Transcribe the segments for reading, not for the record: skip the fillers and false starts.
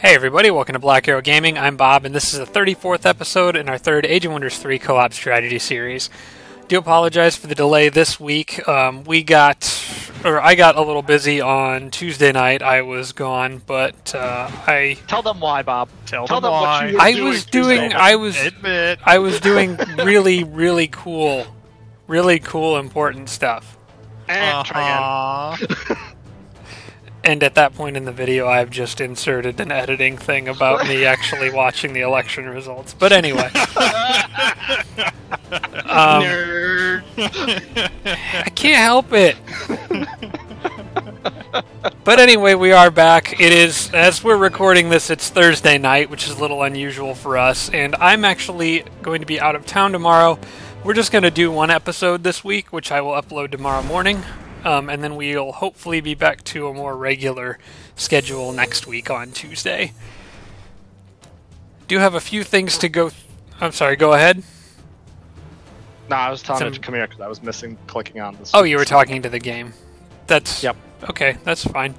Hey everybody, welcome to Black Arrow Gaming. I'm Bob, and this is the 34th episode in our third Age of Wonders 3 co-op strategy series. Do apologize for the delay this week. I got a little busy on Tuesday night. I was gone, but Tell them why, Bob. Tell them why. What you were doing. I was doing really cool, important stuff. Try again. And at that point in the video, I've just inserted an editing thing about me actually watching the election results. But anyway. Nerd. I can't help it. But anyway, we are back. It is, as we're recording this, it's Thursday night, which is a little unusual for us. And I'm actually going to be out of town tomorrow. We're just going to do one episode this week, which I will upload tomorrow morning. And then we'll hopefully be back to a more regular schedule next week on Tuesday. Do have a few things to go... I'm sorry, go ahead. No, I was telling it to come here because I was missing clicking on this. Oh, you were talking to the game. That's... Yep. Okay, that's fine.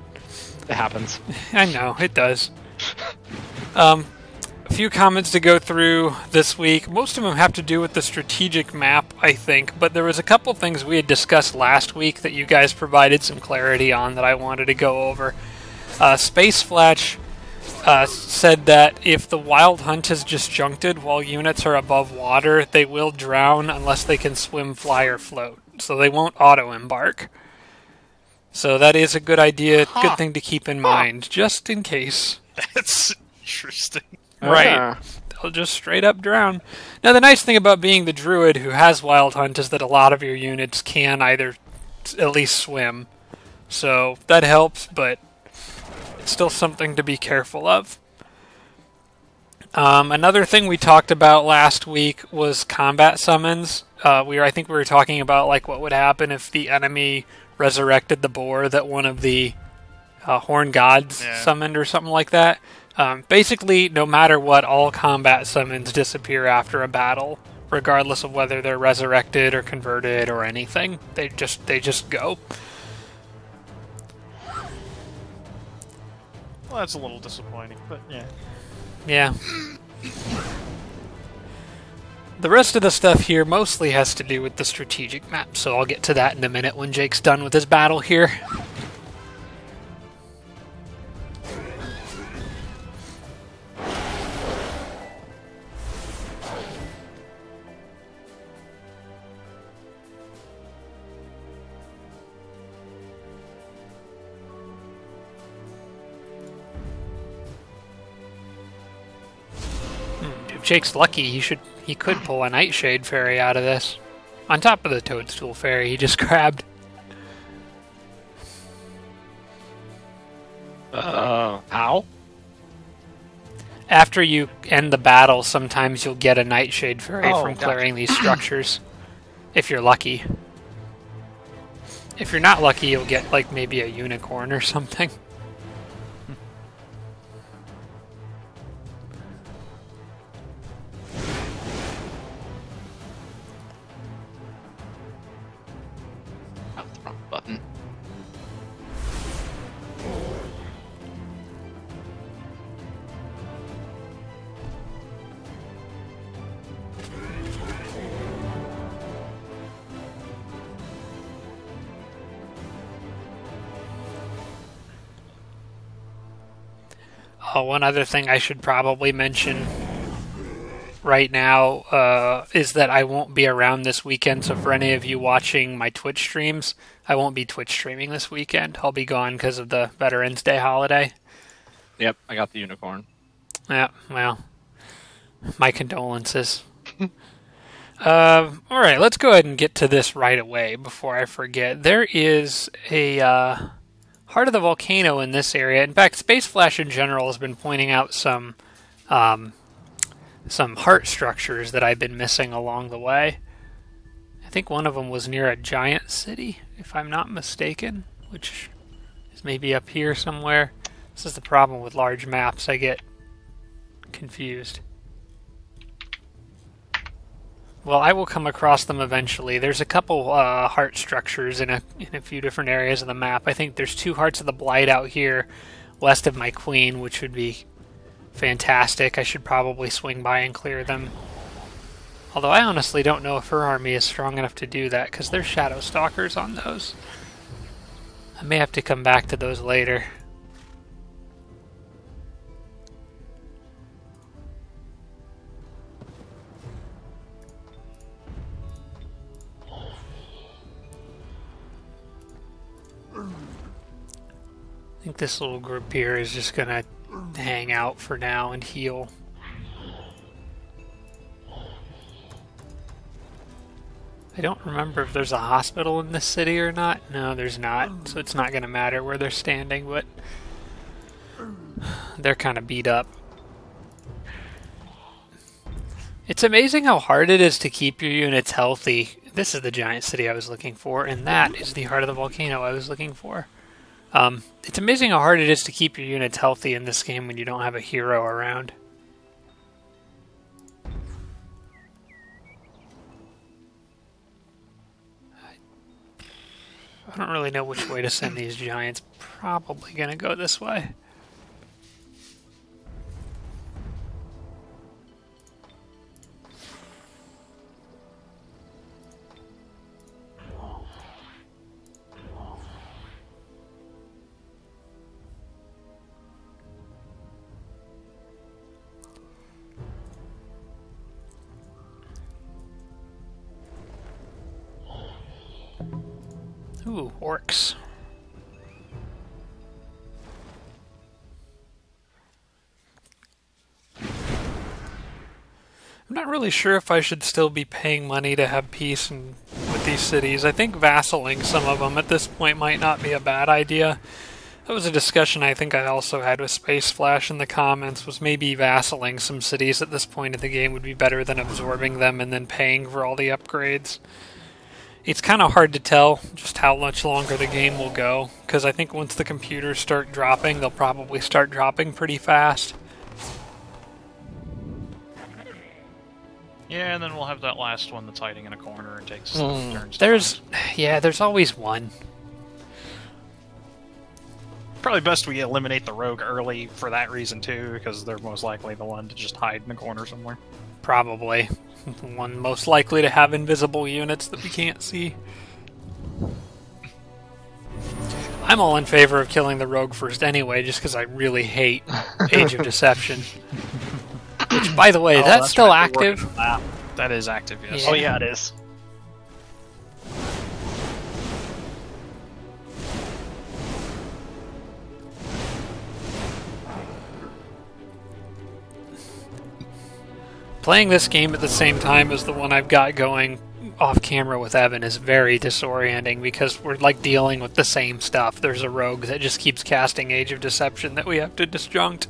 It happens. I know, it does. A few comments to go through this week. Most of them have to do with the strategic map, I think, but there was a couple things we had discussed last week that you guys provided some clarity on that I wanted to go over. Space Flash said that if the Wild Hunt is disjuncted while units are above water, they will drown unless they can swim, fly, or float. So they won't auto-embark. So that is a good idea, good thing to keep in mind, just in case. That's interesting. Right. They'll just straight up drown. Now, the nice thing about being the druid who has Wild Hunt is that a lot of your units can either at least swim. So that helps, but it's still something to be careful of. Another thing we talked about last week was combat summons. I think we were talking about like what would happen if the enemy resurrected the boar that one of the horn gods summoned or something like that. Basically, no matter what, all combat summons disappear after a battle, regardless of whether they're resurrected or converted or anything. They just go. Well, that's a little disappointing, but yeah. Yeah. The rest of the stuff here mostly has to do with the strategic map, so I'll get to that in a minute when Jake's done with his battle here. If Jake's lucky, he could pull a Nightshade Fairy out of this. On top of the Toadstool Fairy he just grabbed. How? After you end the battle, sometimes you'll get a Nightshade Fairy from clearing these structures. If you're lucky. If you're not lucky, you'll get like maybe a unicorn or something. Button. One other thing I should probably mention right now is that I won't be around this weekend, so for any of you watching my Twitch streams, I won't be Twitch streaming this weekend. I'll be gone because of the Veterans Day holiday. Yep, I got the unicorn. Yeah, well, my condolences. Alright, let's go ahead and get to this right away before I forget. There is a Heart of the Volcano in this area. In fact, Space Flash in general has been pointing out some heart structures that I've been missing along the way. I think one of them was near a giant city, if I'm not mistaken, which is maybe up here somewhere. This is the problem with large maps. I get confused. Well, I will come across them eventually. There's a couple heart structures in a few different areas of the map. I think there's 2 Hearts of the Blight out here west of my Queen, which would be fantastic. I should probably swing by and clear them. Although I honestly don't know if her army is strong enough to do that, because there's Shadow Stalkers on those. I may have to come back to those later. I think this little group here is just gonna hang out for now and heal. I don't remember if there's a hospital in this city or not. No, there's not, so it's not gonna matter where they're standing, but they're kind of beat up. It's amazing how hard it is to keep your units healthy. This is the giant city I was looking for, and that is the heart of the volcano I was looking for. It's amazing how hard it is to keep your units healthy in this game when you don't have a hero around. I don't really know which way to send these giants. Probably gonna go this way. Ooh, orcs. I'm not really sure if I should still be paying money to have peace with these cities. I think vassalizing some of them at this point might not be a bad idea. That was a discussion I think I also had with Space Flash in the comments, was maybe vassalizing some cities at this point in the game would be better than absorbing them and then paying for all the upgrades. It's kind of hard to tell just how much longer the game will go, because I think once the computers start dropping, they'll probably start dropping pretty fast. Yeah, and then we'll have that last one that's hiding in a corner and takes turns. There's always one. Probably best we eliminate the rogue early for that reason too, because they're most likely the one to just hide in a corner somewhere. Probably. The one most likely to have invisible units that we can't see. I'm all in favor of killing the rogue first anyway, just because I really hate Age of Deception. Which, by the way, that's still active? That is active, yes. Yeah. Oh yeah, it is. Playing this game at the same time as the one I've got going off camera with Evan is very disorienting, because we're like dealing with the same stuff. There's a rogue that just keeps casting Age of Deception that we have to disjunct.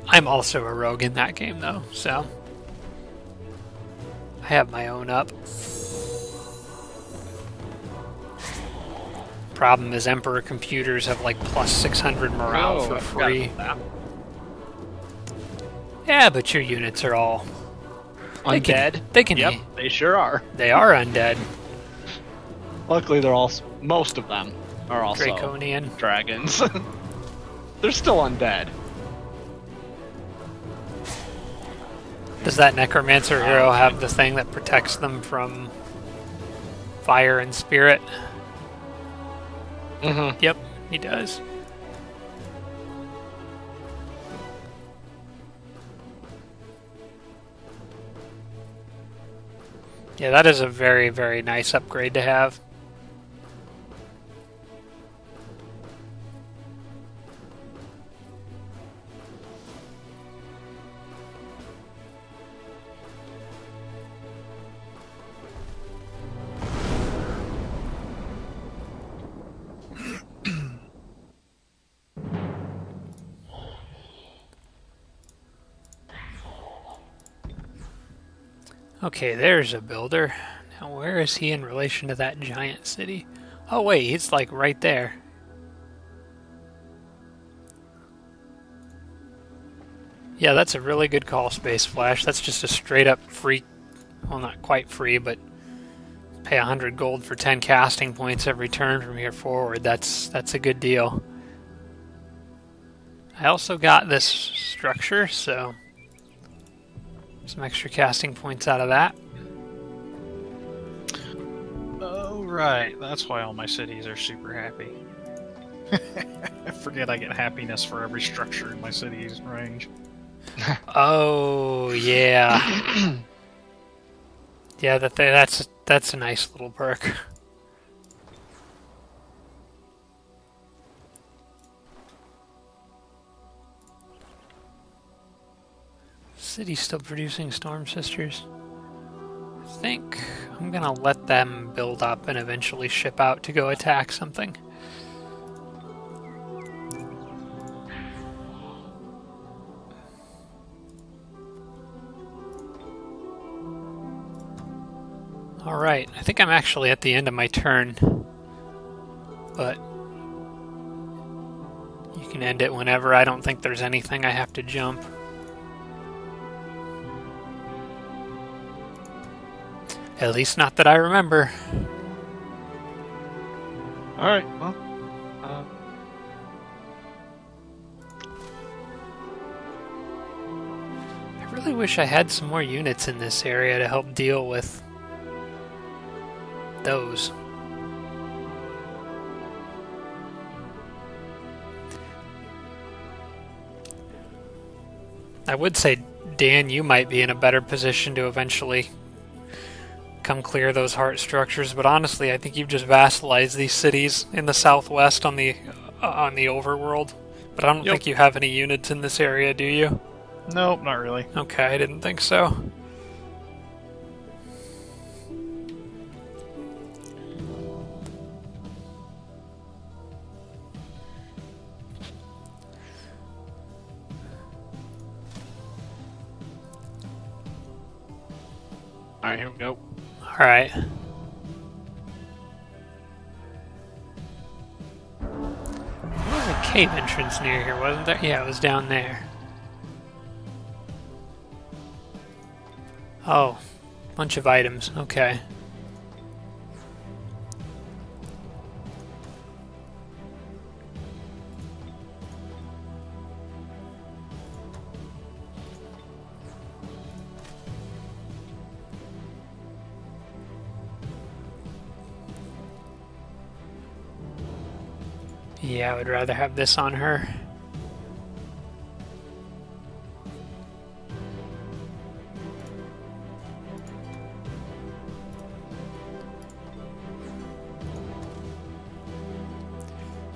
I'm also a rogue in that game though, so I have my own up. Problem is Emperor computers have like plus 600 morale for free. Yeah, but your units are all undead. They can. Yep, they sure are. They are undead. Luckily, they're all. Most of them are also Draconian dragons. They're still undead. Does that Necromancer hero have the thing that protects them from fire and spirit? Mm-hmm. Yep, he does. Yeah, that is a very, very nice upgrade to have. Okay, there's a builder. Now where is he in relation to that giant city? Oh wait, he's like right there. Yeah, that's a really good call, Space Flash. That's just a straight up free, well not quite free, but pay 100 gold for 10 casting points every turn from here forward. That's a good deal. I also got this structure, so some extra casting points out of that. Oh, right. That's why all my cities are super happy. I forget I get happiness for every structure in my city's range. Oh, yeah. Yeah, that's a nice little perk. City's still producing Storm Sisters. I think I'm gonna let them build up and eventually ship out to go attack something. Alright, I think I'm actually at the end of my turn, but you can end it whenever. I don't think there's anything I have to jump. At least not that I remember. Alright, well. I really wish I had some more units in this area to help deal with those. I would say, Dan, you might be in a better position to eventually come clear those heart structures, but honestly, I think you've just vassalized these cities in the southwest on the overworld. But I don't think you have any units in this area, do you? Nope, not really. Okay, I didn't think so. Alright, here we go. Alright. There was a cave entrance near here, wasn't there? Yeah, it was down there. Oh, bunch of items. Okay. Yeah, I would rather have this on her.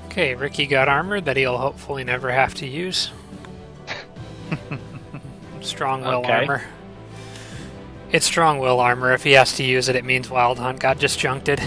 Okay, Rikky got armor that he'll hopefully never have to use. Strong will armor. It's strong will armor. If he has to use it, it means Wild Hunt got disjuncted.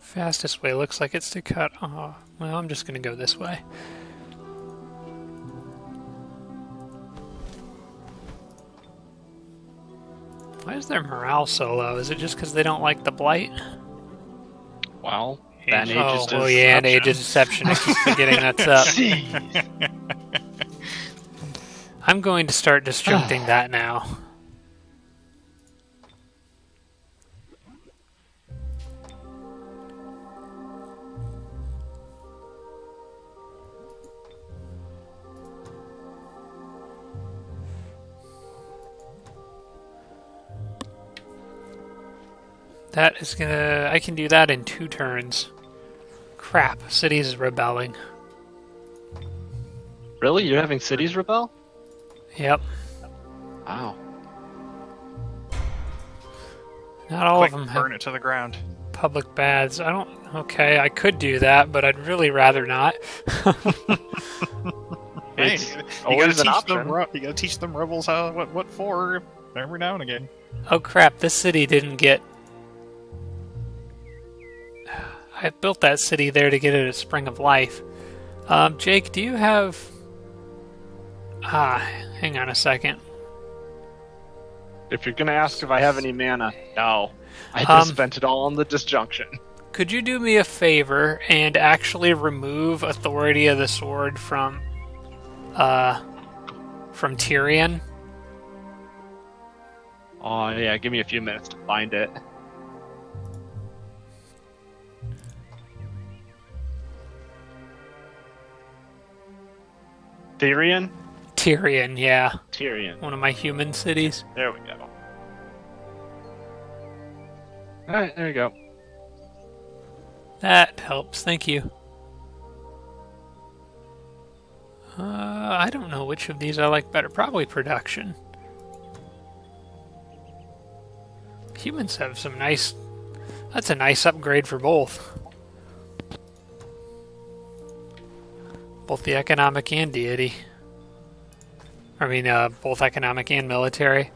Fastest way looks like it's to cut. Oh, well, I'm just going to go this way. Why is their morale so low? Is it just because they don't like the blight? Well, that age is well, yeah, and age of deception. I keep forgetting that's up. I'm going to start disjuncting that now. That is gonna... I can do that in 2 turns. Crap, cities rebelling. Really? You're having cities rebel? Yep. Wow. Not all Quick, of them burn have it to the ground. public baths. I don't... Okay, I could do that, but I'd really rather not. It's you always an gotta option. you gotta teach them rebels how what for every now and again. Oh crap, this city didn't get... I built that city there to get it a spring of life. Jake, do you have... hang on a second. If you're gonna ask if I have any mana, no. I just spent it all on the disjunction. Could you do me a favor and actually remove Authority of the Sword from Tyrion? Oh, yeah, give me a few minutes to find it. Tyrion? Tyrion, yeah. Tyrion. One of my human cities. There we go. Alright, there we go. That helps, thank you. I don't know which of these I like better. Probably production. Humans have some nice... That's a nice upgrade for both. Both the economic and deity. I mean, both economic and military.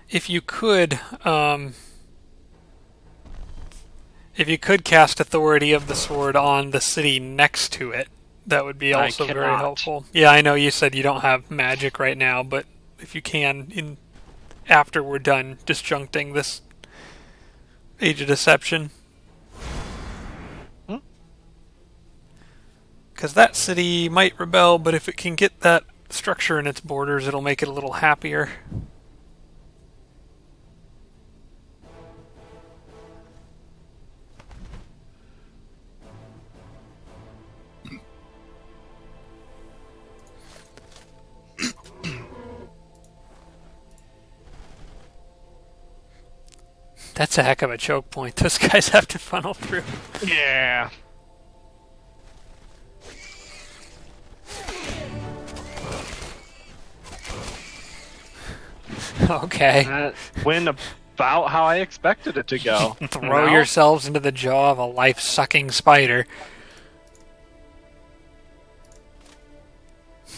If you could cast Authority of the Sword on the city next to it, that would be also very helpful. Yeah, I know you said you don't have magic right now, but if you can, after we're done disjuncting this Age of Deception. Because that city might rebel, but if it can get that structure in its borders, it'll make it a little happier. That's a heck of a choke point. Those guys have to funnel through. Yeah. Okay. That went about how I expected it to go. Throw yourselves into the jaw of a life-sucking spider.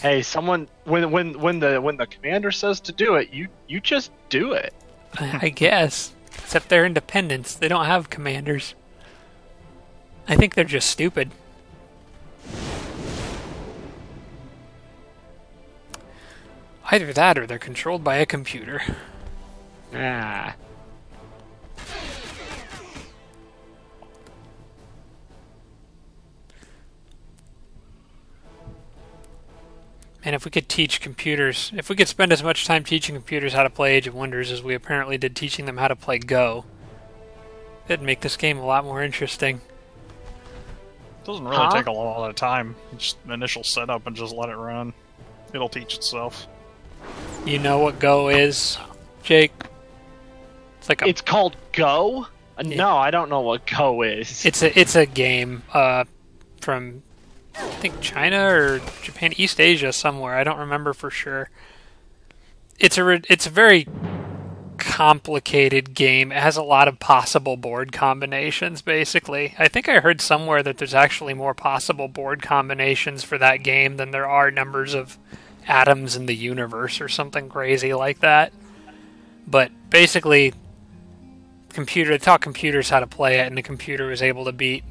Hey, someone when the commander says to do it, you just do it. I guess. Except they're independents. They don't have commanders. I think they're just stupid. Either that or they're controlled by a computer. Ah. And if we could teach computers, if we could spend as much time teaching computers how to play Age of Wonders as we apparently did teaching them how to play Go, it'd make this game a lot more interesting. It doesn't really take a lot of time. Just initial setup and just let it run. It'll teach itself. You know what Go is, Jake? It's like It's called Go? No, I don't know what Go is. It's a game from I think China or Japan, East Asia somewhere. I don't remember for sure. It's a very complicated game. It has a lot of possible board combinations, basically. I think I heard somewhere that there's actually more possible board combinations for that game than there are numbers of atoms in the universe or something crazy like that. But basically, they taught computers how to play it, and the computer was able to beat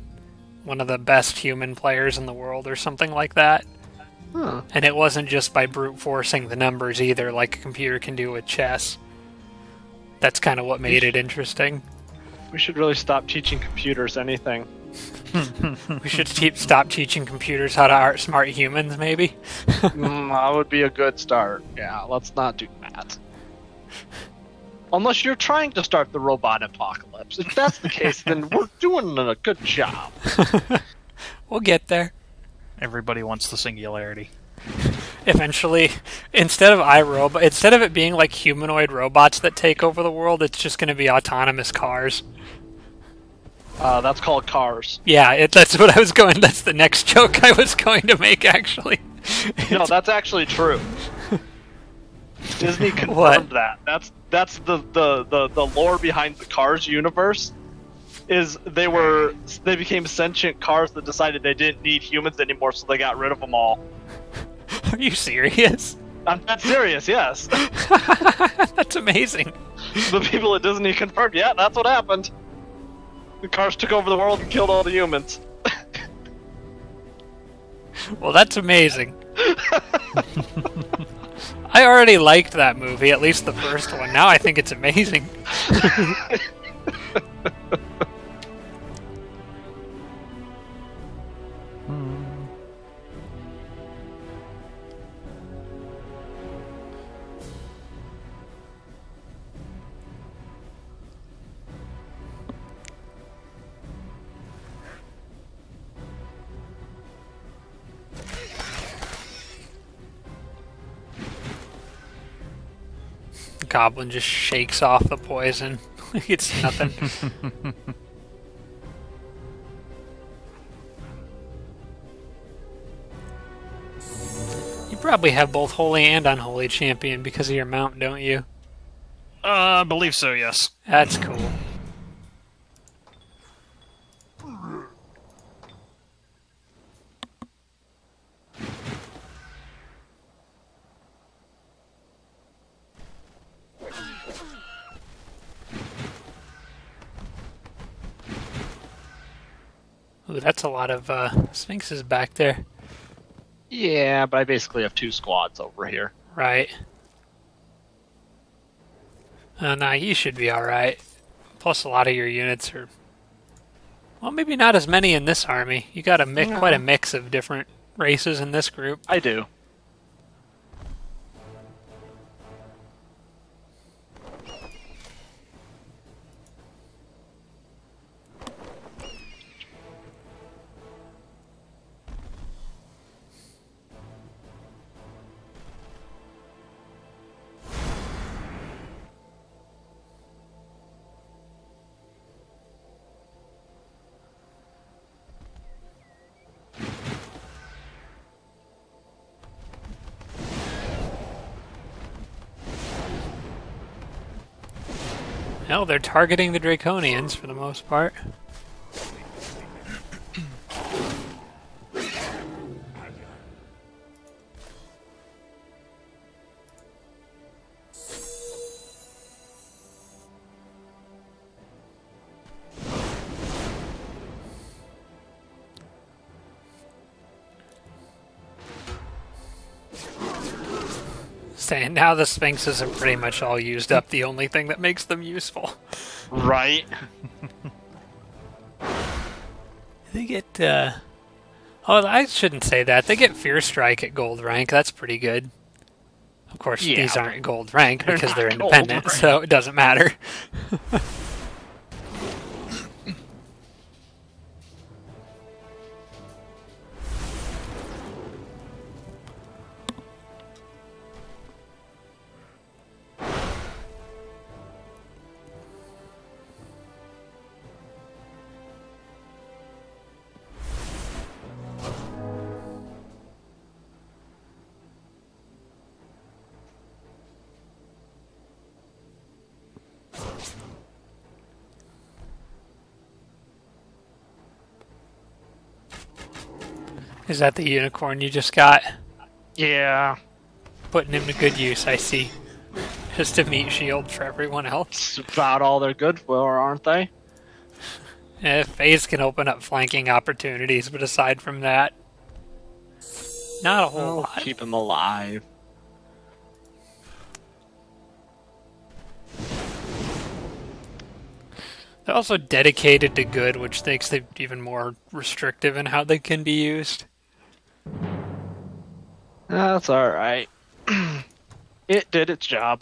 one of the best human players in the world or something like that. Huh. And it wasn't just by brute forcing the numbers either, like a computer can do with chess. That's kind of what made it interesting. We should really stop teaching computers anything. We should stop teaching computers how to outsmart humans, maybe? That would be a good start. Yeah, let's not do that. Unless you're trying to start the robot apocalypse. If that's the case, then we're doing a good job. We'll get there. Everybody wants the singularity. Eventually, instead of it being like humanoid robots that take over the world, it's just going to be autonomous cars. That's called Cars. Yeah, that's what I was going. That's the next joke I was going to make, actually. No, that's actually true. Disney confirmed that. That's the lore behind the Cars universe. Is they became sentient cars that decided they didn't need humans anymore, so they got rid of them all. Are you serious? I'm not serious. Yes. That's amazing. The people at Disney confirmed. Yeah, that's what happened. The cars took over the world and killed all the humans. Well, that's amazing. I already liked that movie, at least the first one. Now I think it's amazing. Goblin just shakes off the poison. It's nothing. You probably have both holy and unholy champion because of your mount, don't you? I believe so, yes. That's cool. Ooh, that's a lot of sphinxes back there. Yeah, but I basically have 2 squads over here. Right. Nah, you should be alright. Plus, a lot of your units are... Well, maybe not as many in this army. You got quite a mix of different races in this group. I do. No, they're targeting the Draconians for the most part. Saying now the sphinxes are pretty much all used up. The only thing that makes them useful. Right. They get, oh, I shouldn't say that. They get Fear Strike at gold rank. That's pretty good. Of course, these aren't gold rank because they're independent, so it doesn't matter. Is that the unicorn you just got? Yeah. Putting him to good use, I see. Just a meat shield for everyone else. It's about all they're good for, aren't they? Yeah, phase can open up flanking opportunities, but aside from that, not a whole lot. Keep him alive. They're also dedicated to good, which makes them even more restrictive in how they can be used. That's alright. It did its job.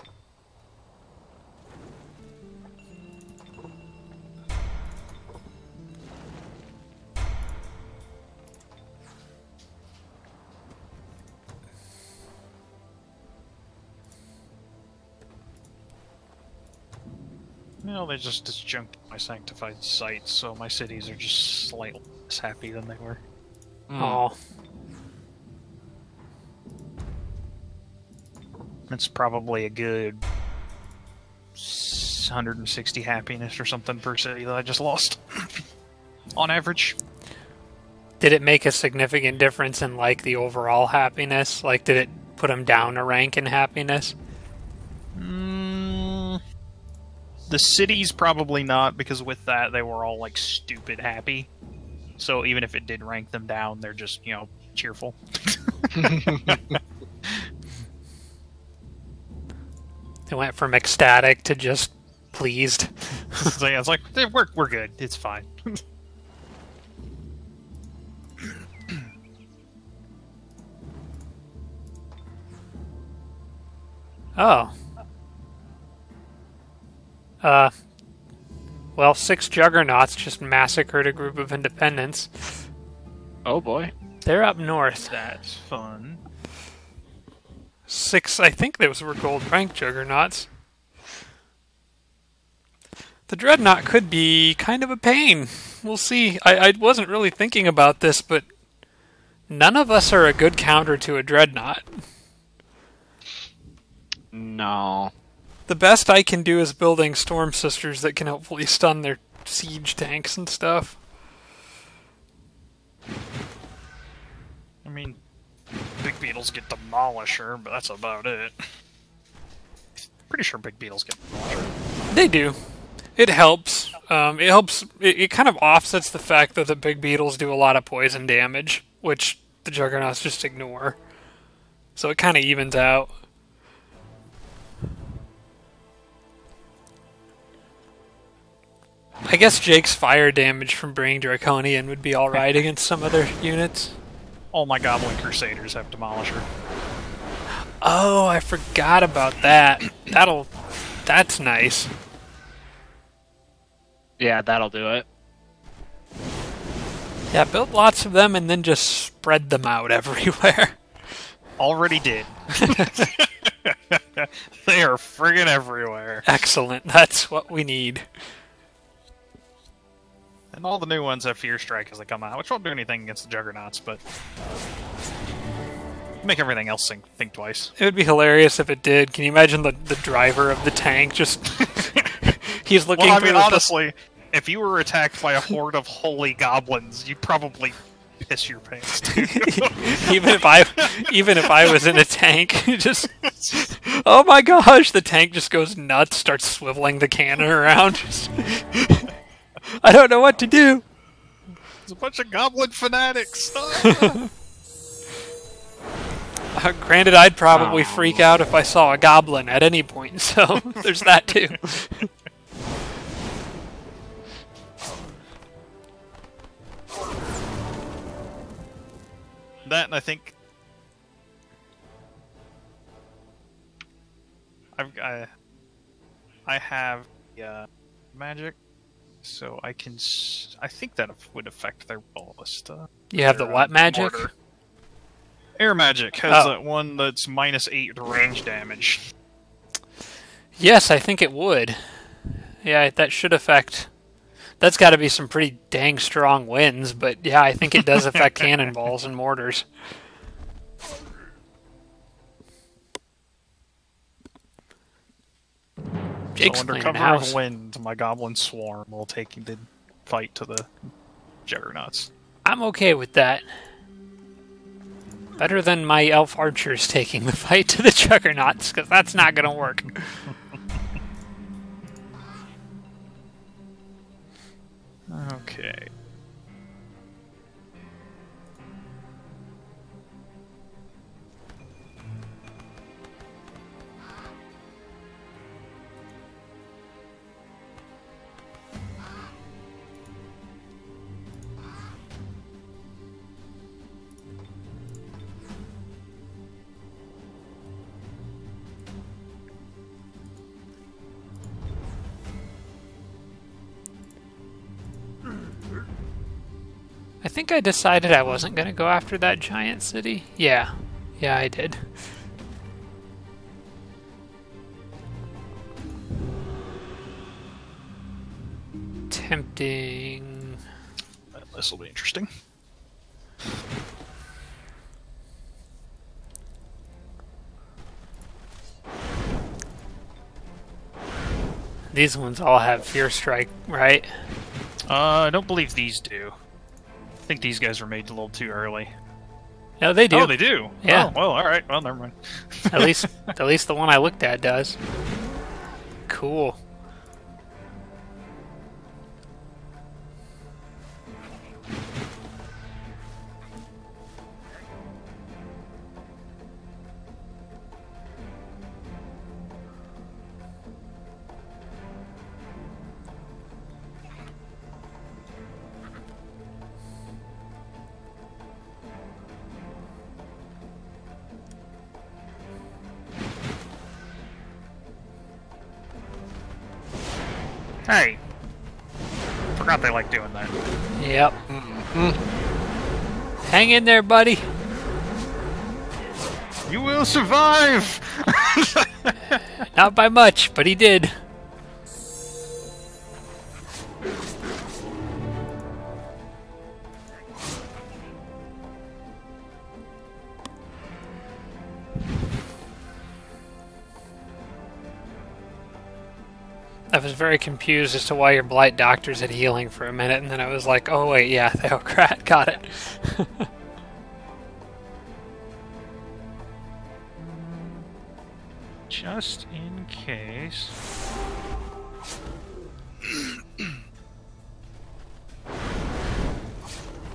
No, they just disjuncted my sanctified sites, so my cities are just slightly less happy than they were. Oh. It's probably a good 160 happiness or something per city that I just lost. On average. Did it make a significant difference in, like, the overall happiness? Like, did it put them down a rank in happiness? The cities probably not, because with that they were all like stupid happy. So even if it did rank them down, they're just, you know, cheerful. They went from ecstatic to just pleased. So yeah, it's like we're good. It's fine. Oh. Well, 6 juggernauts just massacred a group of independents. Oh boy. They're up north. That's fun. 6, I think those were gold rank juggernauts. The dreadnought could be kind of a pain. We'll see. I wasn't really thinking about this, but none of us are a good counter to a dreadnought. No. The best I can do is building Storm Sisters that can hopefully stun their siege tanks and stuff. I mean, Big Beetles get Demolisher, but that's about it. Pretty sure Big Beetles get Demolisher. They do. It helps. It helps. It kind of offsets the fact that the Big Beetles do a lot of poison damage, which the Juggernauts just ignore. So it kind of evens out. I guess Jake's fire damage from bringing Draconian would be alright against some other units. All my Goblin Crusaders have Demolisher. Oh, I forgot about that. That's nice. Yeah, that'll do it. Yeah, build lots of them and then just spread them out everywhere. Already did. They are friggin' everywhere. Excellent. That's what we need. And all the new ones have Fear Strike as they come out, which won't do anything against the Juggernauts, but make everything else think twice. It would be hilarious if it did. Can you imagine the driver of the tank just... He's looking well, I for mean, the... honestly, if you were attacked by a horde of holy goblins, you'd probably piss your pants, too. even if I was in a tank, just... Oh my gosh, the tank just goes nuts, starts swiveling the cannon around. Just... I don't know what to do. There's a bunch of goblin fanatics. Granted, I'd probably freak out if I saw a goblin at any point, so there's that too. That, and I think I have magic. So I can. I think that would affect their ballista. You have the what magic? Mortar. Air magic has that one that's -8 to range damage. Yes, I think it would. Yeah, that should affect. That's got to be some pretty dang strong winds, but yeah, I think it does affect cannonballs and mortars. Jake's so under playing cover house. of wind, my goblin swarm will take the fight to the Juggernauts. I'm okay with that. Better than my elf archers taking the fight to the Juggernauts, because that's not going to work. Okay. I think I decided I wasn't going to go after that giant city. Yeah. Yeah, I did. Tempting. This will be interesting. These ones all have Fear Strike, right? I don't believe these do. I think these guys were made a little too early. No, they do. Oh, they do? Yeah. Oh, well, alright. Well, never mind. At least the one I looked at does. Cool. Hey! Forgot they like doing that. Yep. Hang in there, buddy. You will survive! Not by much, but he did. I was very confused as to why your blight doctor's at healing for a minute, and then I was like, oh wait, yeah, Theocrat, got it. Just in case.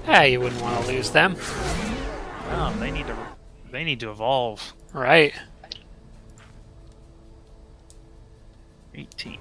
You wouldn't want to lose them. Oh, they need to evolve. Right. 18.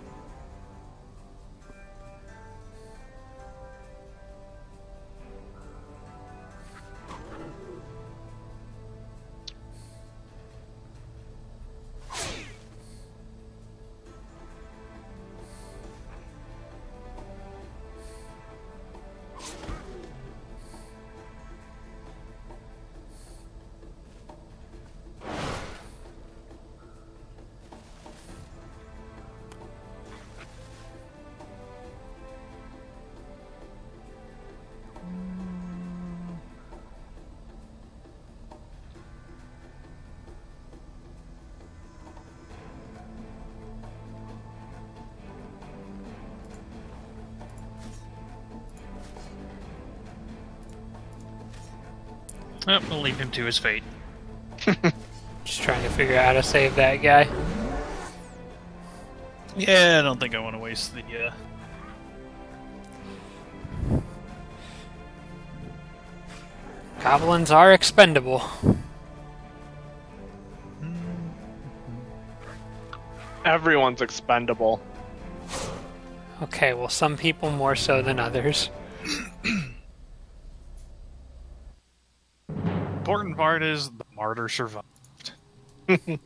Oh, we'll leave him to his fate. Just trying to figure out how to save that guy. Yeah, I don't think I want to waste the, Goblins are expendable. Everyone's expendable. Okay, well, some people more so than others. Important part is the martyr survived. Do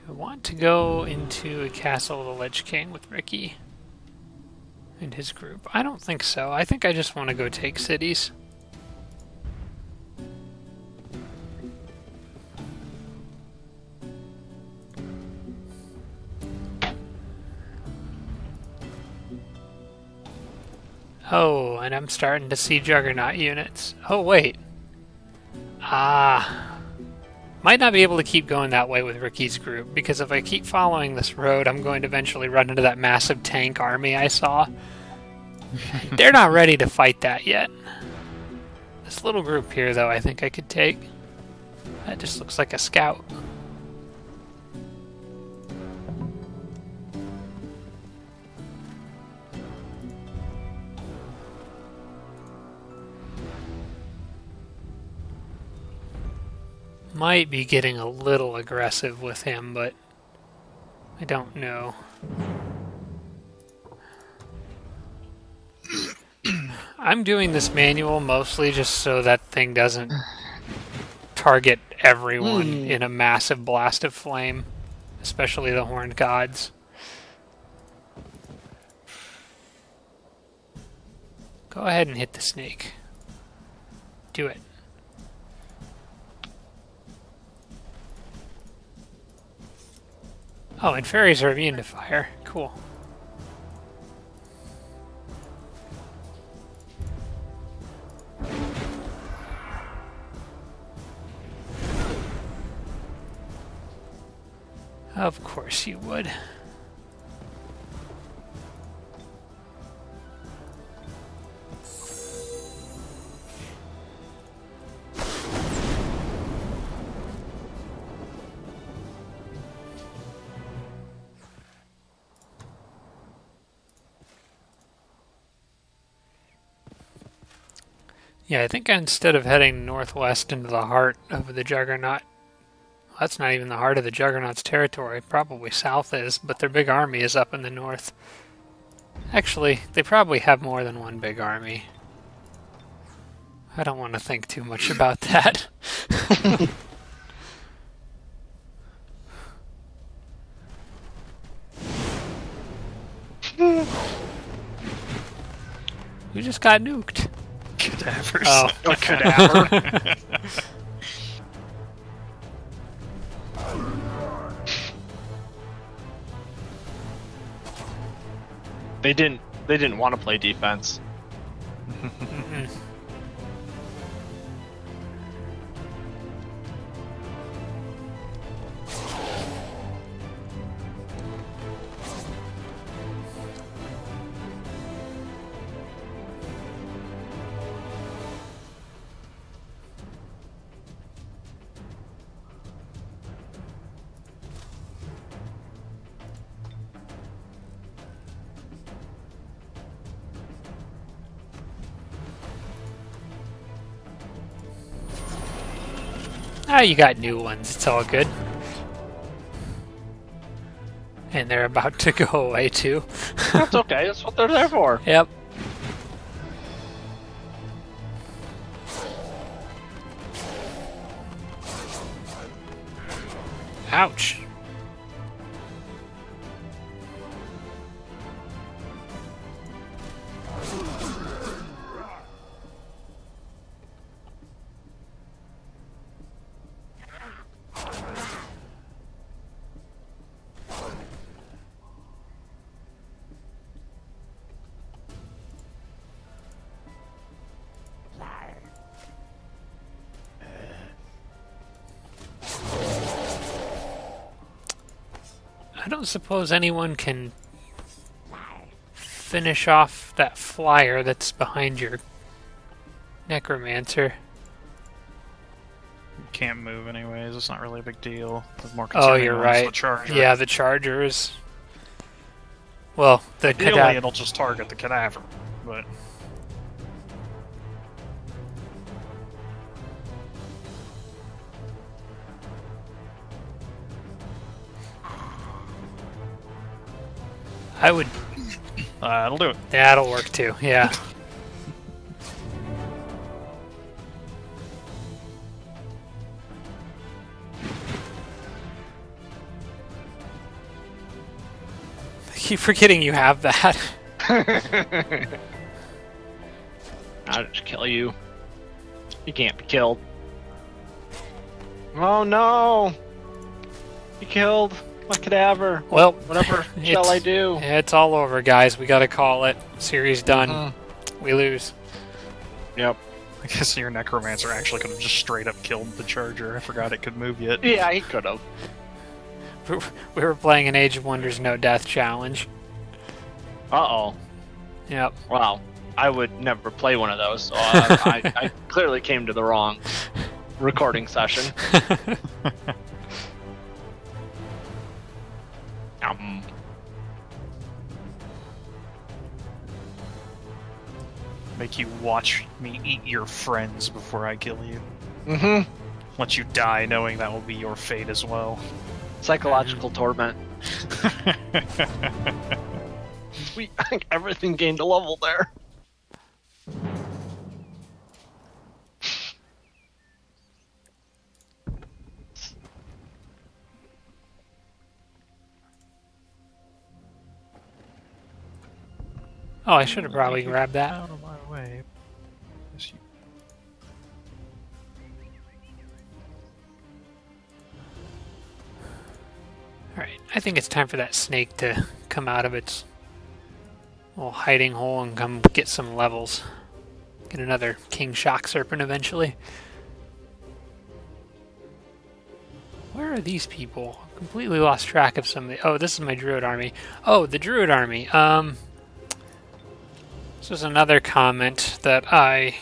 I want to go into a castle of the Lich King with Rikky and his group? I don't think so. I think I just want to go take cities. Oh, and I'm starting to see Juggernaut units. Oh, wait. Might not be able to keep going that way with Ricky's group, because if I keep following this road, I'm going to eventually run into that massive tank army I saw. They're not ready to fight that yet. This little group here, though, I think I could take. That just looks like a scout. Might be getting a little aggressive with him, but I don't know. I'm doing this manual mostly just so that thing doesn't target everyone in a massive blast of flame, especially the horned gods. Go ahead and hit the snake. Do it. Oh, and fairies are immune to fire. Cool. Of course you would. Yeah, I think instead of heading northwest into the heart of the Juggernaut, well, that's not even the heart of the Juggernaut's territory, probably south is, but their big army is up in the north. Actually, they probably have more than one big army. I don't want to think too much about that. Who just got nuked? Cadavers. Oh. A cadaver. They didn't want to play defense. Ah, you got new ones. It's all good. And they're about to go away too. That's okay. That's what they're there for. Yep. Ouch. I don't suppose anyone can finish off that flyer that's behind your necromancer. You can't move anyways. It's not really a big deal. The more Oh, concerning you're one is right. The charger. Yeah, the charger is. Well, the Ideally, cadaver. it'll just target the cadaver, but I would. that'll do it. That'll work too. Yeah. I keep forgetting you have that. I'll just kill you. You can't be killed. Oh no! You killed my cadaver. Well, Whatever shall I do? It's all over, guys. We gotta call it. Series done. We lose. Yep. I guess your necromancer actually could have just straight up killed the charger. I forgot it could move yet. Yeah, he could have. We were playing an Age of Wonders no death challenge. Uh-oh. Yep. Wow. I would never play one of those, so I clearly came to the wrong recording session. Make you watch me eat your friends before I kill you. Mm-hmm. Let you die knowing that will be your fate as well. Psychological torment. Sweet. I think everything gained a level there. Oh, I should have probably grabbed that. Out of my way. Yes, you- Alright, I think it's time for that snake to come out of its little hiding hole and come get some levels. Get another King Shock Serpent eventually. Where are these people? Completely lost track of some of the... Oh, this is my Druid army. Oh, the Druid army. This was another comment that I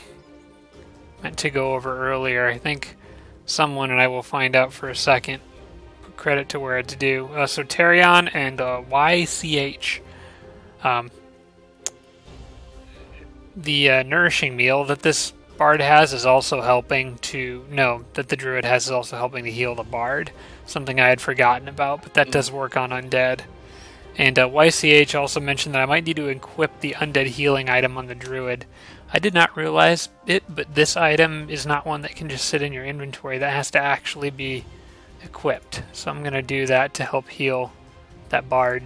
meant to go over earlier. I think someone, and I will find out for a second, put credit to where it's due. So Terion and YCH. The nourishing meal that this bard has is also helping to... No, that the druid has is also helping to heal the bard. Something I had forgotten about, but that does work on undead. And YCH also mentioned that I might need to equip the undead healing item on the druid. I did not realize it, but this item is not one that can just sit in your inventory. That has to actually be equipped. So I'm going to do that to help heal that bard.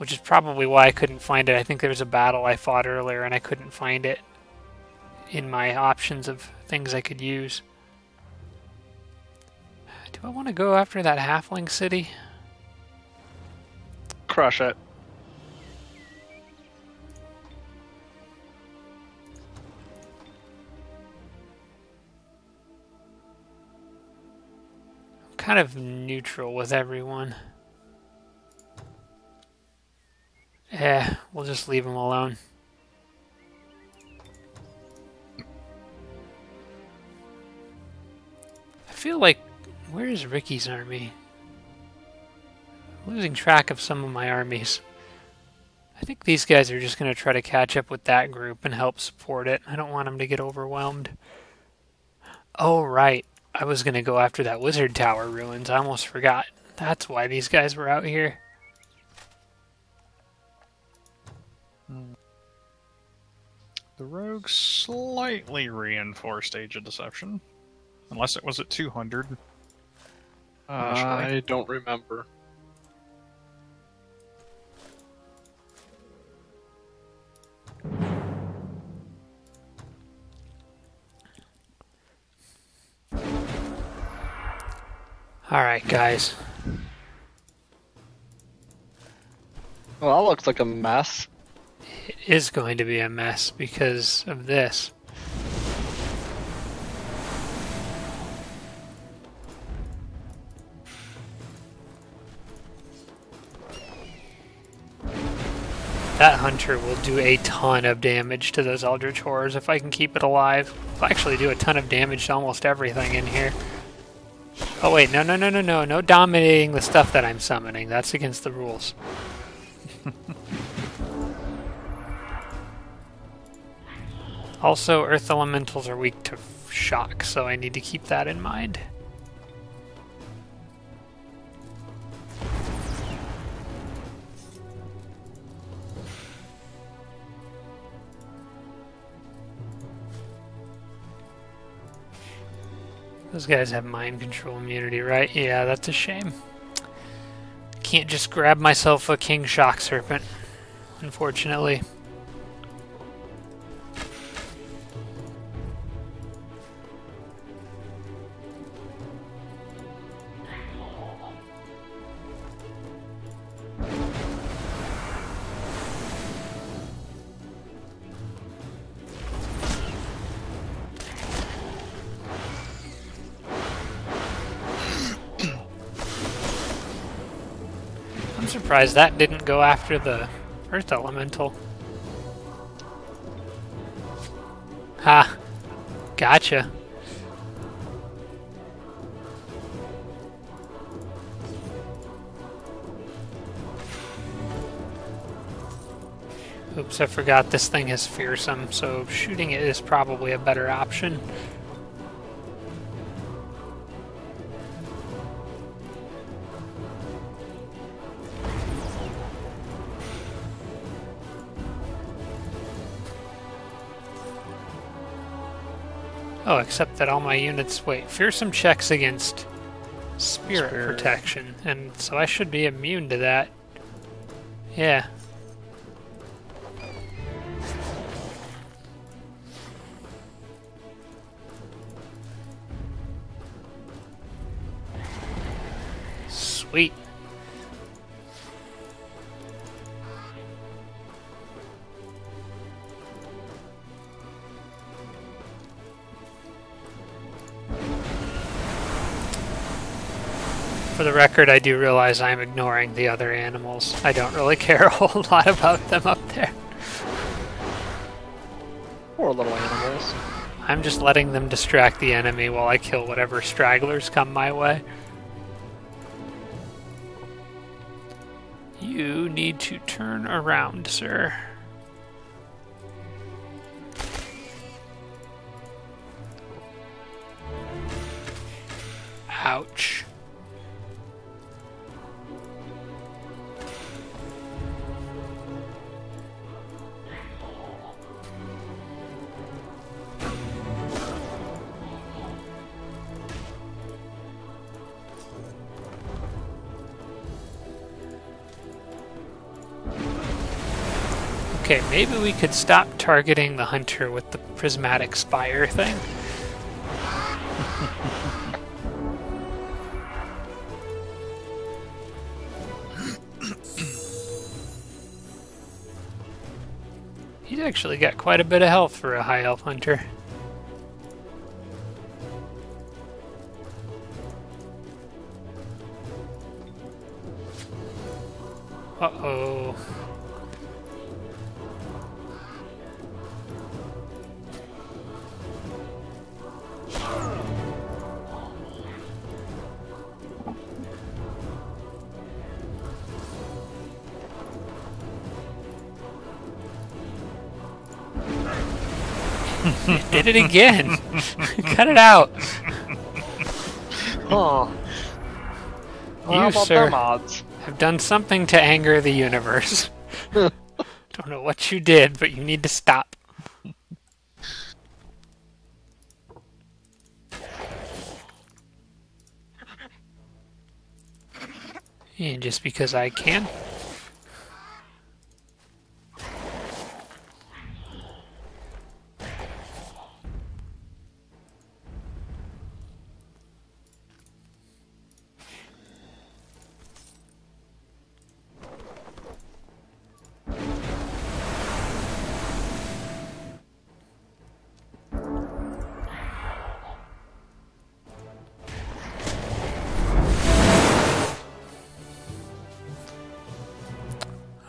which is probably why I couldn't find it. I think there was a battle I fought earlier and I couldn't find it in my options of things I could use. Do I want to go after that halfling city? Crush it. I'm kind of neutral with everyone. We'll just leave them alone. I feel like, where is Rikky's army? I'm losing track of some of my armies. I think these guys are just going to try to catch up with that group and help support it. I don't want them to get overwhelmed. Oh, right. I was going to go after that wizard tower ruins. I almost forgot. That's why these guys were out here. The rogue slightly reinforced Age of Deception. Unless it was at 200. I don't remember. Alright, guys. Well, that looks like a mess. It is going to be a mess because of this. That hunter will do a ton of damage to those eldritch horrors if I can keep it alive. It'll actually do a ton of damage to almost everything in here. Oh wait, no dominating the stuff that I'm summoning. That's against the rules. Also, earth elementals are weak to shock, so I need to keep that in mind. Those guys have mind control immunity, right? Yeah, that's a shame. Can't just grab myself a king shock serpent, unfortunately. I'm surprised that didn't go after the earth elemental. Ha! Gotcha. Oops, I forgot this thing is fearsome, so shooting it is probably a better option. Oh, except that all my units... Wait, fearsome checks against spirit protection, and so I should be immune to that. Yeah. Sweet. For the record, I do realize I'm ignoring the other animals. I don't really care a whole lot about them up there. Poor little animals. I'm just letting them distract the enemy while I kill whatever stragglers come my way. You need to turn around, sir. Ouch. Okay, maybe we could stop targeting the hunter with the prismatic spire thing. He's actually got quite a bit of health for a high elf hunter. Uh-oh. Did it again. Cut it out. Huh. You, sir, have done something to anger the universe. Don't know what you did, but you need to stop. And just because I can.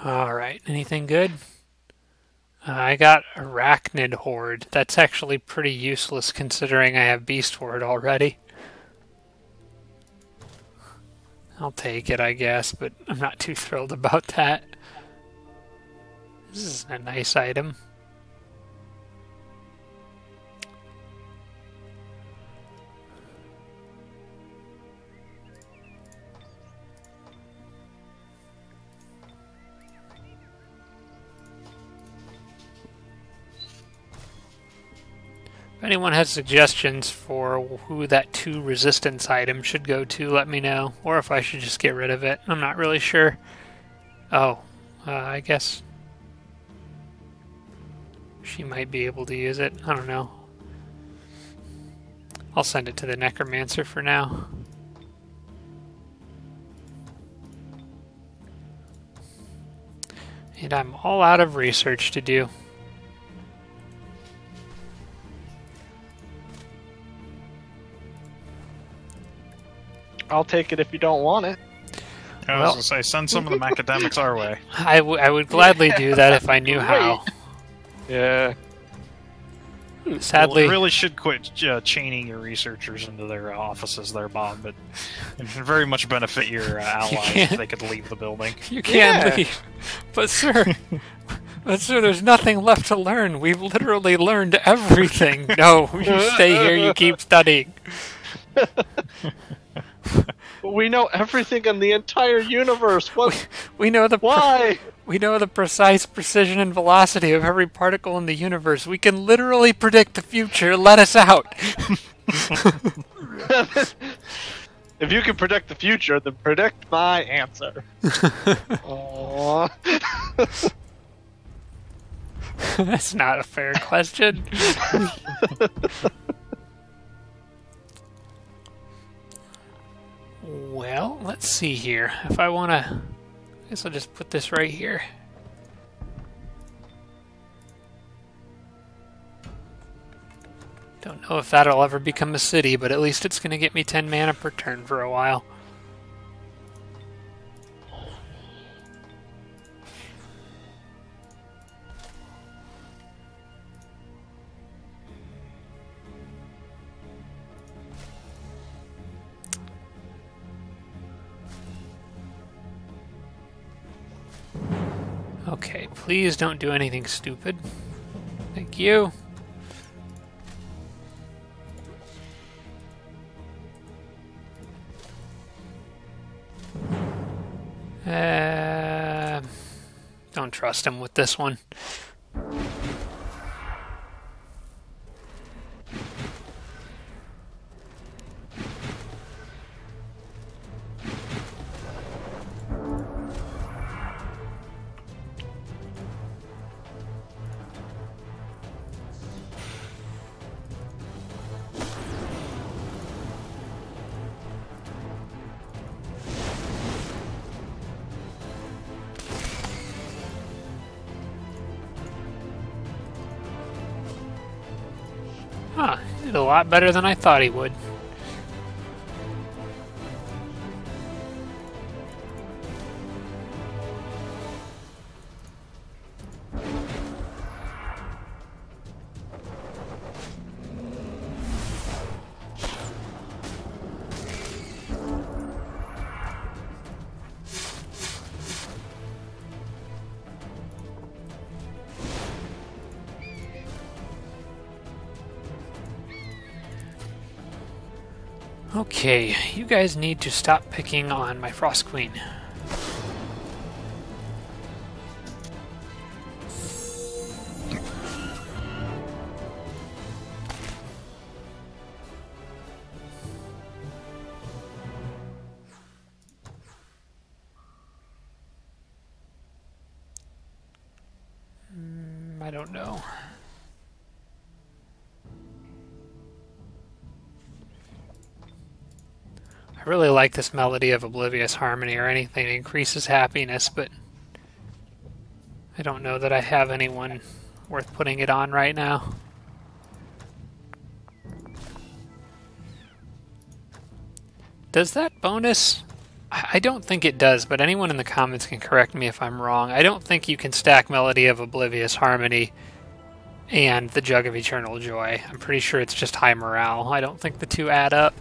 Alright, anything good? I got Arachnid Horde. That's actually pretty useless considering I have Beast Horde already. I'll take it, I guess, but I'm not too thrilled about that. This is a nice item. If anyone has suggestions for who that 2 resistance item should go to, let me know. Or if I should just get rid of it. I'm not really sure. Oh, I guess she might be able to use it. I don't know. I'll send it to the Necromancer for now. And I'm all out of research to do. I'll take it if you don't want it. I was going to say, send some of them academics our way. I would gladly do that if I knew how. Yeah. Sadly, You really should quit chaining your researchers into their offices there, Bob, but it would very much benefit your allies if they could leave the building. you can't leave. But sir, there's nothing left to learn. We've literally learned everything. No, you stay here, you keep studying. We know everything in the entire universe. What? We know the Why? We know the precise precision and velocity of every particle in the universe. We can literally predict the future. Let us out. If you can predict the future, then predict my answer. Aww. That's not a fair question. Well, let's see here. If I want to... I guess I'll just put this right here. Don't know if that'll ever become a city, but at least it's going to get me 10 mana per turn for a while. Okay, please don't do anything stupid. Thank you. Don't trust him with this one. Did a lot better than I thought he would. Okay, you guys need to stop picking on my Frost Queen. I don't know. I really like this melody of Oblivious Harmony or anything that increases happiness, but I don't know that I have anyone worth putting it on right now. Does that bonus? I don't think it does, but anyone in the comments can correct me if I'm wrong. I don't think you can stack Melody of Oblivious Harmony and the Jug of Eternal Joy. I'm pretty sure it's just high morale. I don't think the two add up.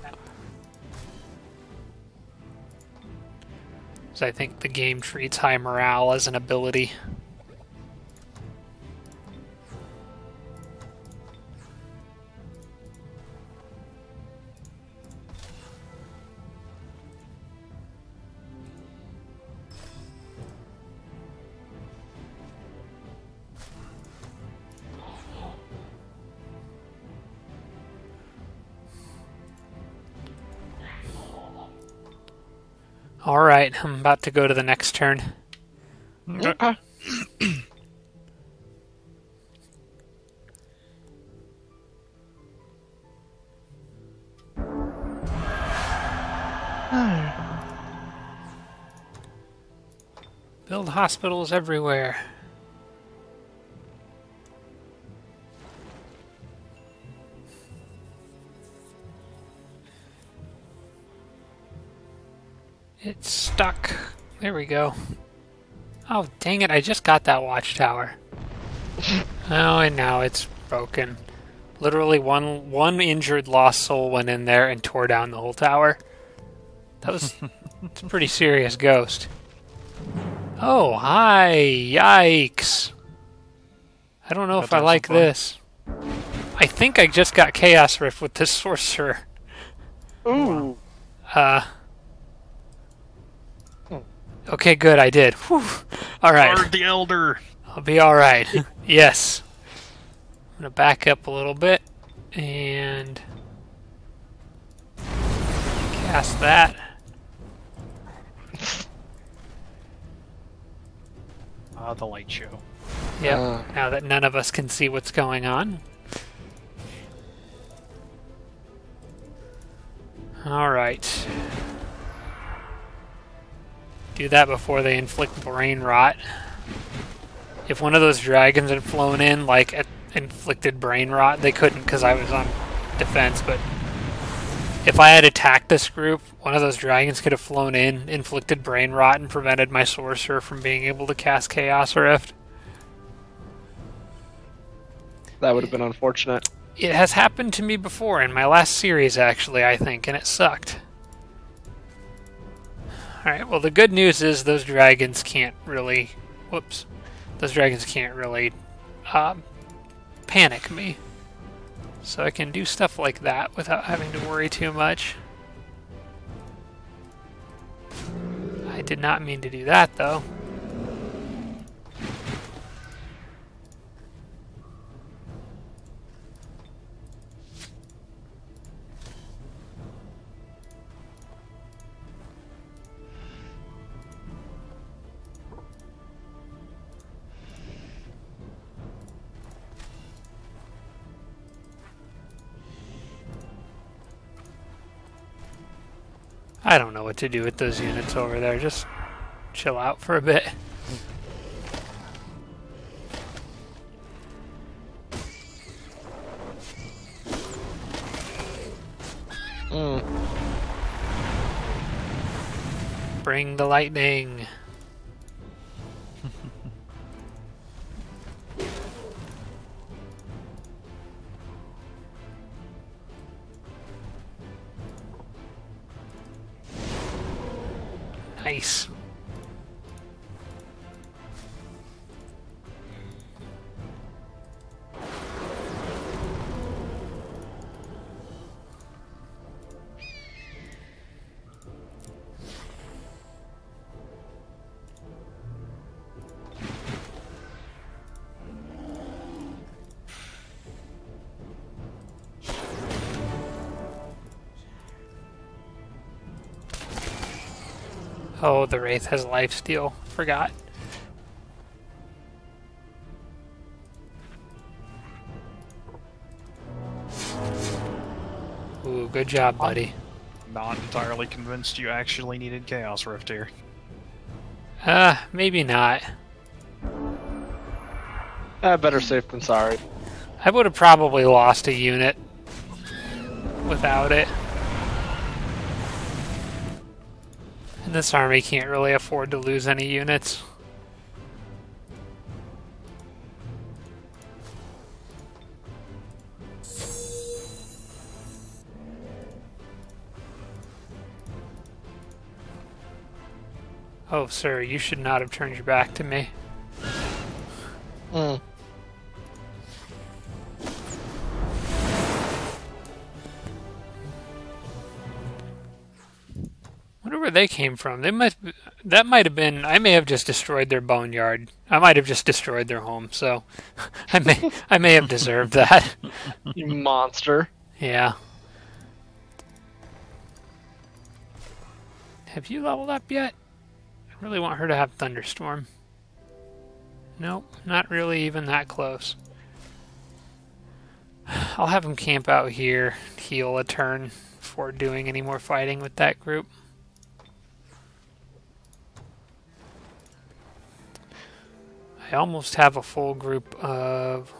So I think the game treats high morale as an ability. Alright, I'm about to go to the next turn. Okay. Build hospitals everywhere. It's stuck. There we go. Oh, dang it, I just got that watchtower. Oh, and now it's broken. Literally one injured lost soul went in there and tore down the whole tower. That was it's a pretty serious ghost. Oh, hi! Yikes! I don't know if I like this. I think I just got Chaos Rift with this sorcerer. Ooh. Okay, good, I did. Whew. Alright. Guard the Elder! I'll be alright. Yes. I'm gonna back up a little bit and cast that. The light show. Yep, now that none of us can see what's going on. Alright. Do that before they inflict brain rot. If one of those dragons had flown in, like, inflicted brain rot, they couldn't because I was on defense, but if I had attacked this group, one of those dragons could have flown in, inflicted brain rot, and prevented my sorcerer from being able to cast Chaos Rift. That would have been unfortunate. It has happened to me before, in my last series, actually, I think, and it sucked. Alright, well, the good news is those dragons can't really... Whoops. Those dragons can't really panic me. So I can do stuff like that without having to worry too much. I did not mean to do that, though. I don't know what to do with those units over there. Just chill out for a bit. Mm. Bring the lightning. Nice. Oh, the Wraith has lifesteal. Forgot. Ooh, good job, buddy. Not entirely convinced you actually needed Chaos Rift here. Maybe not. Better safe than sorry. I would have probably lost a unit without it. And this army can't really afford to lose any units. Oh, sir, you should not have turned your back to me. Mm. Wonder where they came from. That might have been. I may have just destroyed their boneyard. I might have just destroyed their home. So, I may have deserved that. You monster. Yeah. Have you leveled up yet? I really want her to have Thunderstorm. Nope, not really even that close. I'll have him camp out here, heal a turn before doing any more fighting with that group. I almost have a full group of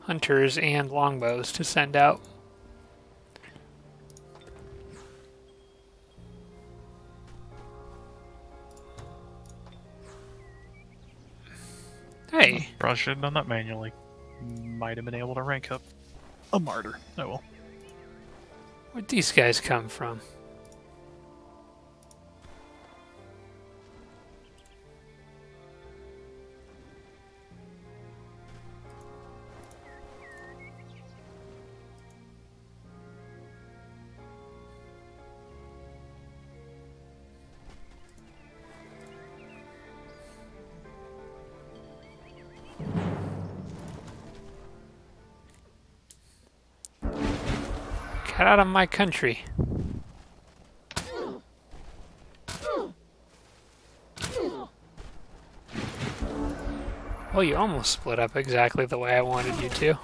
hunters and longbows to send out. Hey. Probably should have done that manually. Might have been able to rank up a martyr. Oh well. Where'd these guys come from? Get out of my country. Well, you almost split up exactly the way I wanted you to.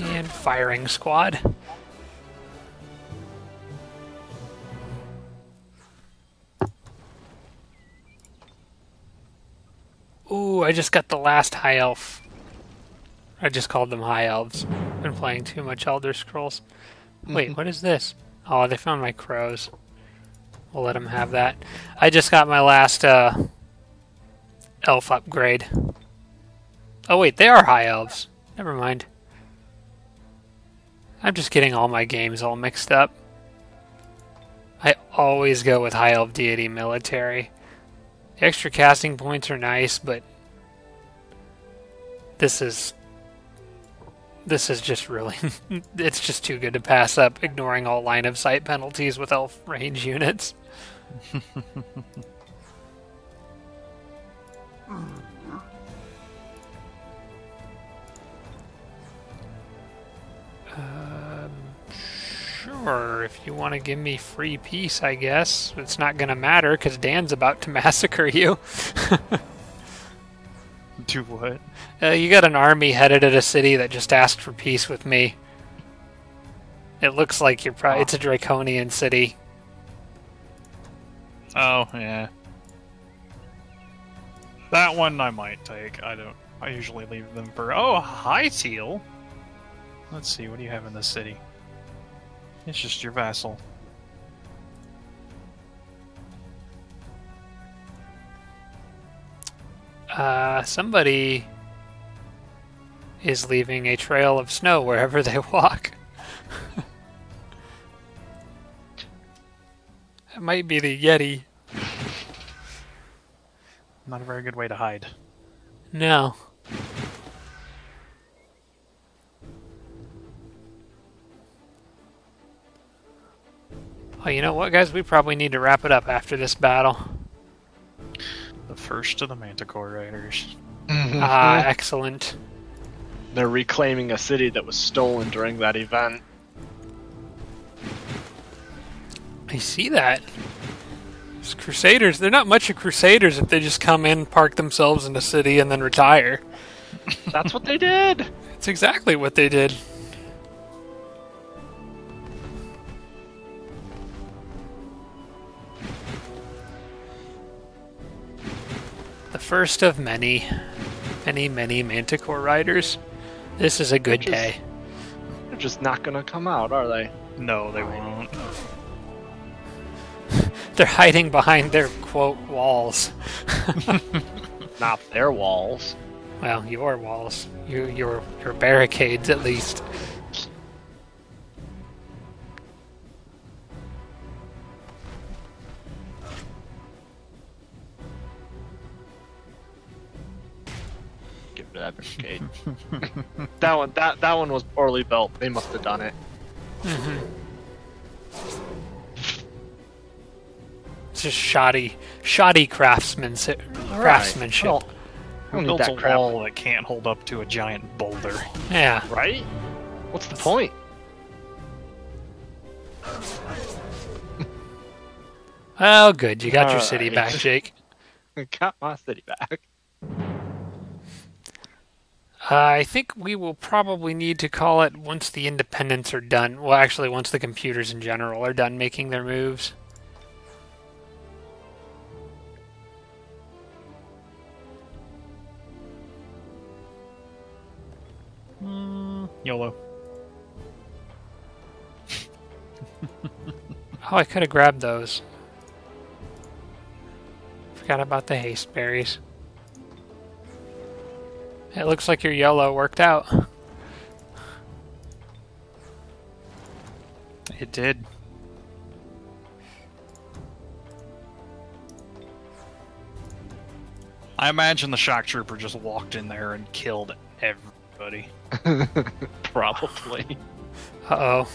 And firing squad. Ooh, I just got the last high elf. I just called them high elves. Been playing too much Elder Scrolls. Wait, what is this? Oh, they found my crows. We'll let them have that. I just got my last elf upgrade. Oh wait, they are high elves. Never mind. I'm just getting all my games all mixed up. I always go with high elf deity military. The extra casting points are nice, but this is This is just really... it's just too good to pass up, ignoring all line of sight penalties with elf range units. Sure, if you want to give me free peace, I guess. It's not going to matter, because Dan's about to massacre you. Do what? You got an army headed at a city that just asked for peace with me. It looks like you're probably... It's a draconian city. Oh, yeah. That one I might take. I usually leave them for... Oh, hi, Teal! Let's see, what do you have in this city? It's just your vassal. Somebody is leaving a trail of snow wherever they walk. It might be the Yeti. Not a very good way to hide. No. Oh, you know what, guys? We probably need to wrap it up after this battle. The first of the Manticore Riders. Ah, excellent. They're reclaiming a city that was stolen during that event. I see that. These Crusaders, they're not much of Crusaders if they just come in, park themselves in the city, and then retire. That's what they did! That's exactly what they did. The first of many Manticore Riders. This is a good day. They're just not gonna come out, are they? No, they won't. They're hiding behind their, quote, walls. Not their walls. Well, your walls. Your barricades, at least. Give it that barricade. that one was poorly built. They must have done it. Mm-hmm. It's just shoddy craftsmanship. Well, Who don't need builds that a crap. wall that can't hold up to a giant boulder? Yeah. Right? What's the point? Oh, good. You got your All city right. back, Jake. I got my city back. I think we will probably need to call it once the independents are done. Well, actually, once the computers in general are done making their moves. YOLO. Oh, I could have grabbed those. Forgot about the haste berries. It looks like your yellow worked out. It did. I imagine the shock trooper just walked in there and killed everybody. Probably. Uh-oh.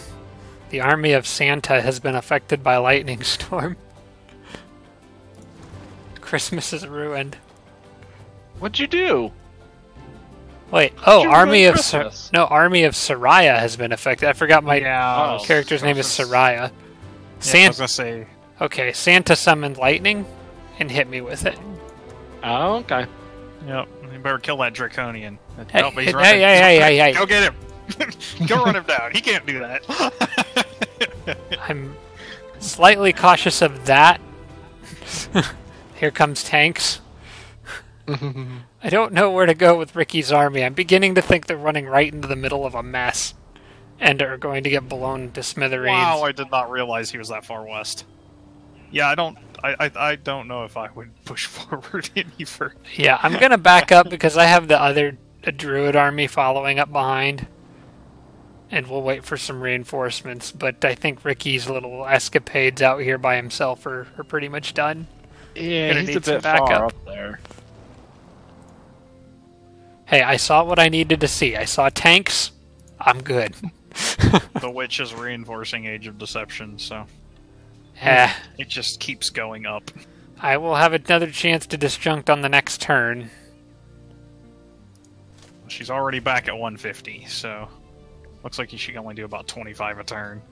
The army of Santa has been affected by lightning storm. Christmas is ruined. What'd you do? Wait, You were Army doing of Christmas. Army of Soraya has been affected. I forgot my Yeah, character's name is Soraya. I was Santa. gonna say. Okay, Santa summoned lightning and hit me with it. Oh, okay. Yep. You better kill that draconian. Hey, Nope, he's hey, running. hey. Go get him. Go run him down. He can't do that. I'm slightly cautious of that. Here comes tanks. I don't know where to go with Ricky's army. I'm beginning to think they're running right into the middle of a mess and are going to get blown to smithereens. Wow, I did not realize he was that far west. Yeah, I don't know if I would push forward any further. Yeah, I'm going to back up because I have the other druid army following up behind. And we'll wait for some reinforcements. But I think Ricky's little escapades out here by himself are pretty much done. Yeah, Gonna he's a need some bit backup. far up there. Hey, I saw what I needed to see. I saw tanks I'm good. The witch is reinforcing Age of Deception, so Eh, it just keeps going up. I will have another chance to disjunct on the next turn. She's already back at 150, so looks like she can only do about 25 a turn.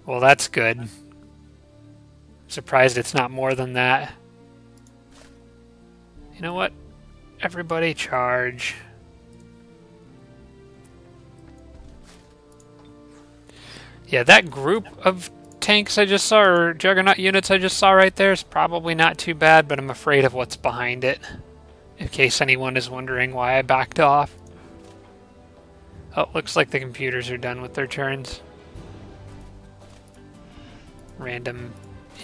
Well, that's good. Surprised it's not more than that. You know what? Everybody charge. Yeah, that group of tanks I just saw, or Juggernaut units I just saw right there, is probably not too bad, but I'm afraid of what's behind it. In case anyone is wondering why I backed off. Oh, looks like the computers are done with their turns. Random,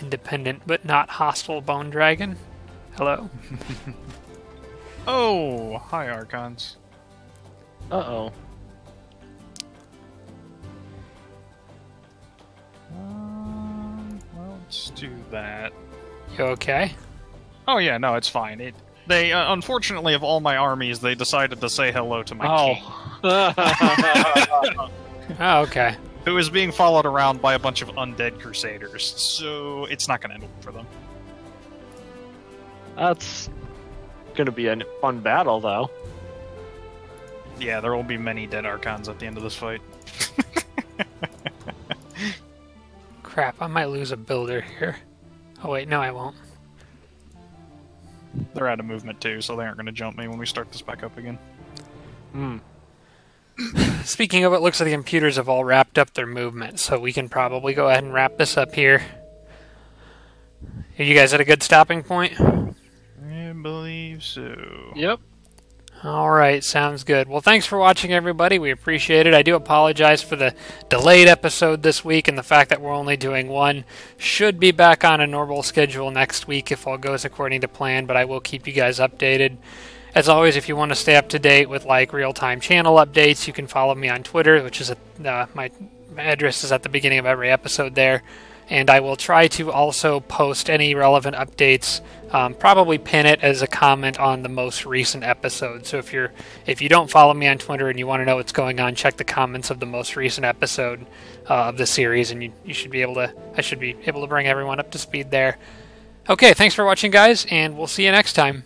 independent, but not hostile bone dragon. Hello. Oh, hi Archons. Uh-oh. Well, let's do that. You okay? Oh yeah, no, it's fine. They unfortunately, of all my armies, they decided to say hello to my king, Oh, okay. who is being followed around by a bunch of undead crusaders. So it's not going to end well for them. That's gonna be a fun battle, though. Yeah, there will be many dead Archons at the end of this fight. Crap, I might lose a builder here. Oh wait, no I won't. They're out of movement too, so they aren't going to jump me when we start this back up again. Speaking of, it looks like the computers have all wrapped up their movement, so we can probably go ahead and wrap this up here. Are you guys at a good stopping point? I believe so. Yep. Alright, sounds good. Well, thanks for watching, everybody. We appreciate it. I do apologize for the delayed episode this week and the fact that we're only doing one. Should be back on a normal schedule next week if all goes according to plan, but I will keep you guys updated. As always, if you want to stay up to date with like real-time channel updates, you can follow me on Twitter, which is my address is at the beginning of every episode there. And I will try to also post any relevant updates, probably pin it as a comment on the most recent episode. So if you don't follow me on Twitter and you want to know what's going on, check the comments of the most recent episode of the series, and you should be able to. I should be able to bring everyone up to speed there. Okay, thanks for watching, guys, and we'll see you next time.